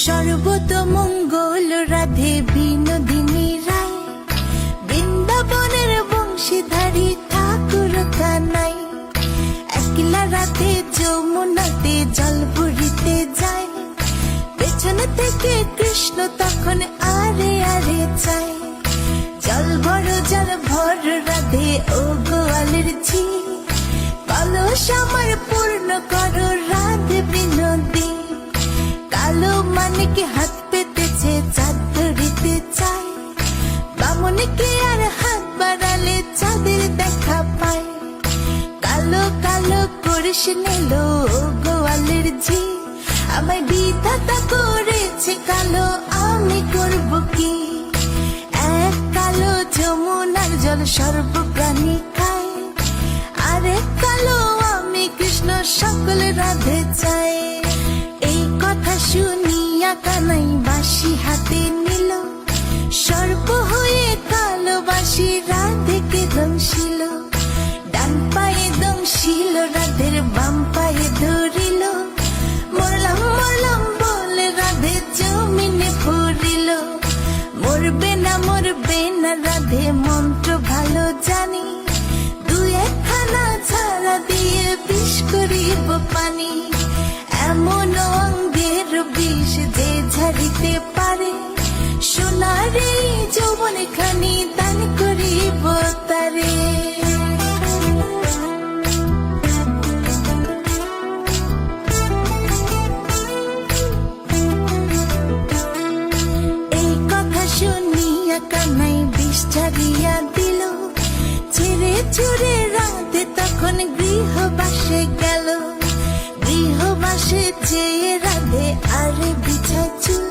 সর্বতমঙ্গল রাধে বিনোদিনী রায়, বৃন্দাবনের বংশীধারী ঠাকুর কানাই। একলা রাধে যমুনাতে জল ভরিতে যায়, পেছন থেকে কৃষ্ণ তখন আরে আরে চায়। জল ভর রাধে ও গোয়ালের ঝি, কলস আমার পূর্ণ করো রাধে বিনোদী। কালো মানিক হাত পেতেছে চাঁদ ধরিতে চায়, বামনকে আর হাত বাড়ালে চাঁদের দেখা পায়। কালো কালো করিস নিল গোয়ালের ঝি, আমায় বিধাতা করেছে কালো, আমি করব কি? এক কালো যমুনার জল সর্বপ্রাণী খায়, আরেক কালো আমি কৃষ্ণ সকল রাধে চাই। এই কথা শুনিয়া কানাই বাঁশি হাতে নিল, সর্প হয়ে কালো বাঁশি রাধেকে দংশিল। ডান পায়ে দংশিল রাধের বাম পায়ে ধরিল, মরলাম মরলাম বলে রাধে জমিনে পড়িল। মরবে না রাধে মন্ত্র ভালো জানি, দুই একখানা ছাড়া দিয়ে বিষ করিব পানি। এমন অঙ্গের বিষ যে ঝাড়িতে পারে, সোনার এই যৌবন খানি দান করিব তারে। এই কথা শুনিয়া কানাই বিষ ঝাড়িয়া দিল, ছেড়ে ছুড়ে রাধে তখন গৃহবাসে গেল। গৃহবাসে চেয়ে রাধে আরে বিছায় চুল,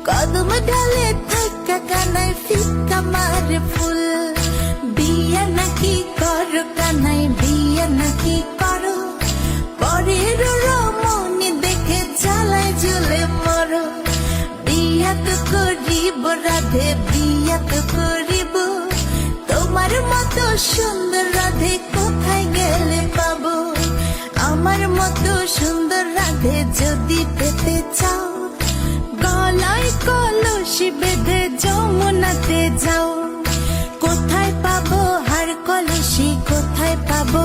কদম ডালে থাকা কানাই ফিক্কা মারে ফুল। বিয়া নাকি করো কানাই, বিয়া নাকি করো, পরের রমণী দেখে জ্বালায় জ্বলে মরো। বিয়া তো করিব রাধে, বিয়া তো করিব, তোমার মতো সুন্দর রাধে কোথায় গেলে পাবো? আমার মতো সুন্দর রাধে যদি পেতে চাও, গলায় কলসি বেঁধে যমুনাতে যাও। কোথায় পাবো হার কলসি, কোথায় পাবো